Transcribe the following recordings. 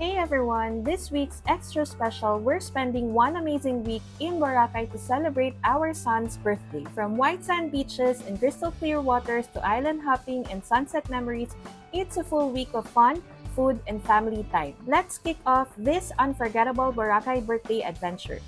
Hey everyone! This week's extra special, we're spending one amazing week in Boracay to celebrate our son's birthday. From white sand beaches and crystal clear waters to island hopping and sunset memories, it's a full week of fun, food, and family time. Let's kick off this unforgettable Boracay birthday adventure.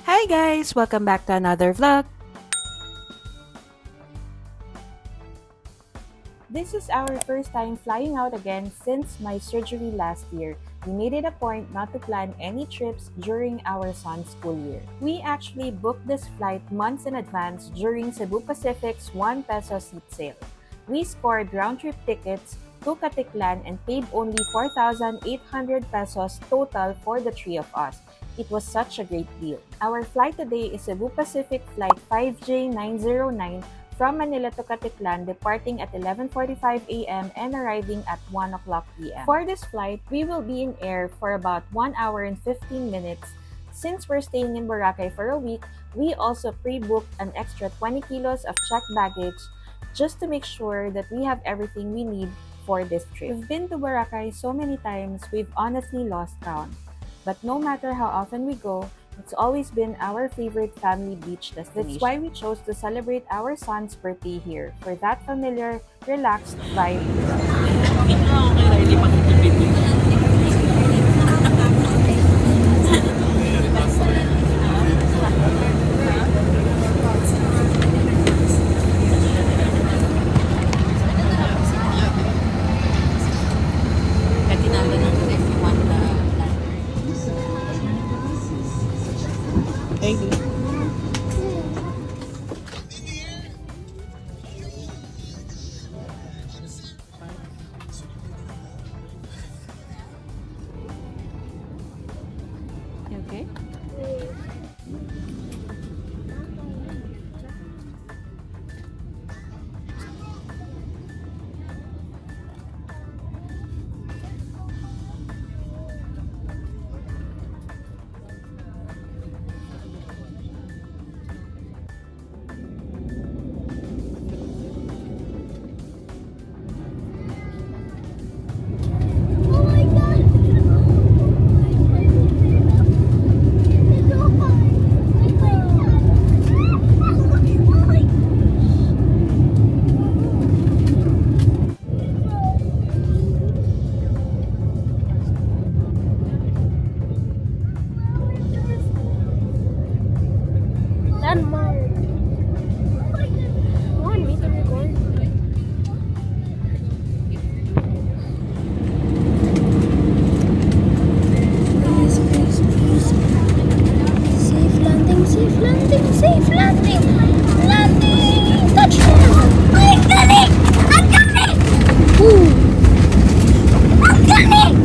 Hi guys! Welcome back to another vlog. This is our first time flying out again since my surgery last year. We made it a point not to plan any trips during our son's school year. We actually booked this flight months in advance during Cebu Pacific's 1 peso seat sale. We scored round-trip tickets to Caticlan and paid only 4,800 pesos total for the three of us. It was such a great deal. Our flight today is Cebu Pacific Flight 5J909 from Manila to Caticlan, departing at 11:45 a.m. and arriving at 1 o'clock p.m. For this flight, we will be in air for about 1 hour and 15 minutes. Since we're staying in Boracay for a week, we also pre-booked an extra 20 kilos of checked baggage just to make sure that we have everything we need for this trip. We've been to Boracay so many times, we've honestly lost count. But no matter how often we go, it's always been our favorite family beach destination. That's why we chose to celebrate our son's birthday here, for that familiar, relaxed vibe. Thank you. Okay. Oh my god! It's so hard! Oh my god! Oh my Landmark! Oh my god! You want me to record? Please, please, please. Safe landing, safe landing, safe landing! Landing! Touchdown! I'm coming! I'm coming! Ooh. I'm coming!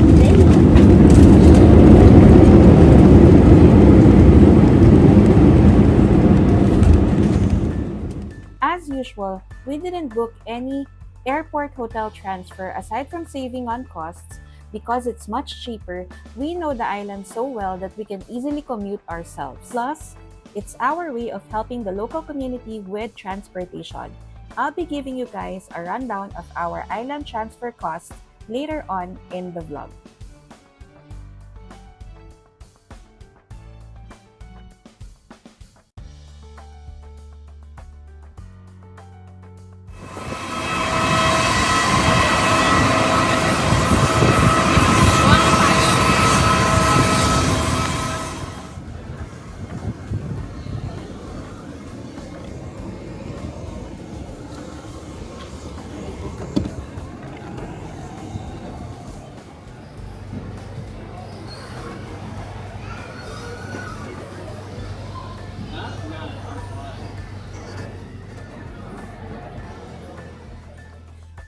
As usual, we didn't book any airport hotel transfer aside from saving on costs. Because it's much cheaper, we know the island so well that we can easily commute ourselves. Plus, it's our way of helping the local community with transportation. I'll be giving you guys a rundown of our island transfer costs later on in the vlog.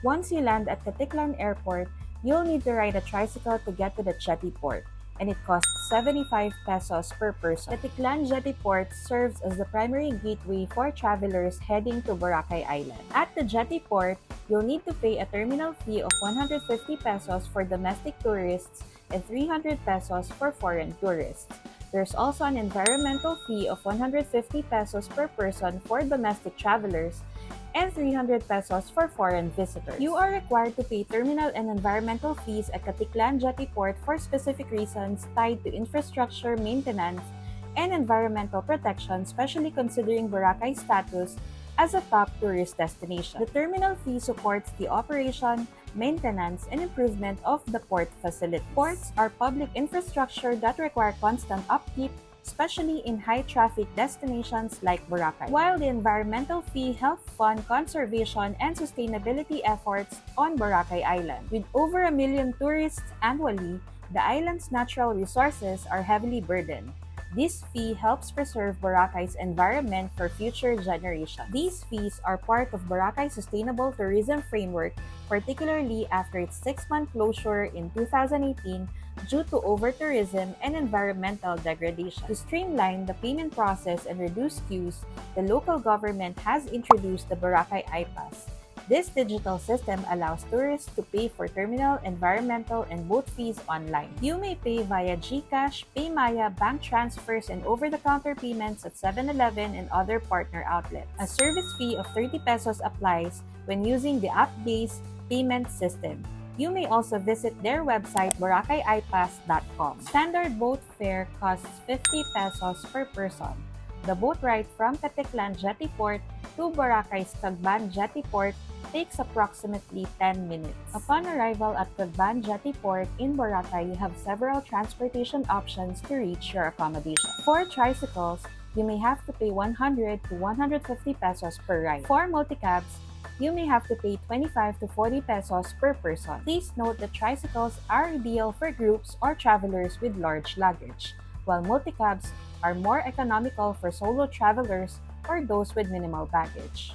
Once you land at Caticlan Airport, you'll need to ride a tricycle to get to the jetty port, and it costs 75 pesos per person. Caticlan Jetty Port serves as the primary gateway for travelers heading to Boracay Island. At the jetty port, you'll need to pay a terminal fee of 150 pesos for domestic tourists and 300 pesos for foreign tourists. There's also an environmental fee of 150 pesos per person for domestic travelers and 300 pesos for foreign visitors. You are required to pay terminal and environmental fees at Caticlan Jetty Port for specific reasons tied to infrastructure maintenance and environmental protection, especially considering Boracay's status as a top tourist destination. The terminal fee supports the operation, maintenance, and improvement of the port facilities. Ports are public infrastructure that require constant upkeep, especially in high-traffic destinations like Boracay. While the environmental fee helps fund conservation and sustainability efforts on Boracay Island. With over 1 million tourists annually, the island's natural resources are heavily burdened. This fee helps preserve Boracay's environment for future generations. These fees are part of Boracay's sustainable tourism framework, particularly after its 6-month closure in 2018 due to over-tourism and environmental degradation. To streamline the payment process and reduce queues, the local government has introduced the Boracay iPass. This digital system allows tourists to pay for terminal, environmental, and boat fees online. You may pay via GCash, PayMaya, bank transfers, and over-the-counter payments at 7-Eleven and other partner outlets. A service fee of 30 pesos applies when using the app-based payment system. You may also visit their website boracayIpass.com. Standard boat fare costs 50 pesos per person. The boat ride from Caticlan Jetty Port to Boracay's Cagban Jetty Port takes approximately 10 minutes. Upon arrival at Cagban Jetty Port in Boracay, you have several transportation options to reach your accommodation. For tricycles, you may have to pay 100 to 150 pesos per ride. For multicabs, you may have to pay 25 to 40 pesos per person. Please note that tricycles are ideal for groups or travelers with large luggage, while multicabs are more economical for solo travelers or those with minimal baggage.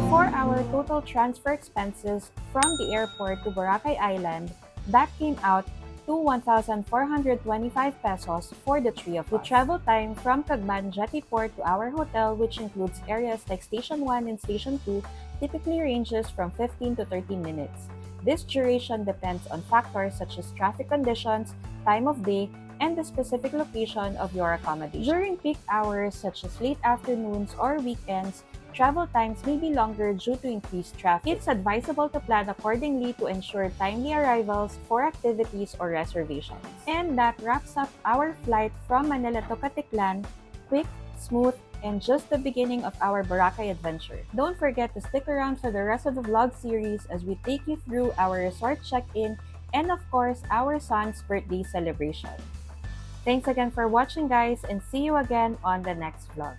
For our total transfer expenses from the airport to Boracay Island, that came out to 1,425 pesos for the three of us. The travel time from Cagban Jetty Port to our hotel, which includes areas like Station 1 and Station 2, typically ranges from 15 to 30 minutes. This duration depends on factors such as traffic conditions, time of day, and the specific location of your accommodation. During peak hours such as late afternoons or weekends, travel times may be longer due to increased traffic. It's advisable to plan accordingly to ensure timely arrivals for activities or reservations. And that wraps up our flight from Manila to Caticlan. Quick, smooth, and just the beginning of our Boracay adventure. Don't forget to stick around for the rest of the vlog series as we take you through our resort check-in and of course our son's birthday celebration. Thanks again for watching, guys, and see you again on the next vlog.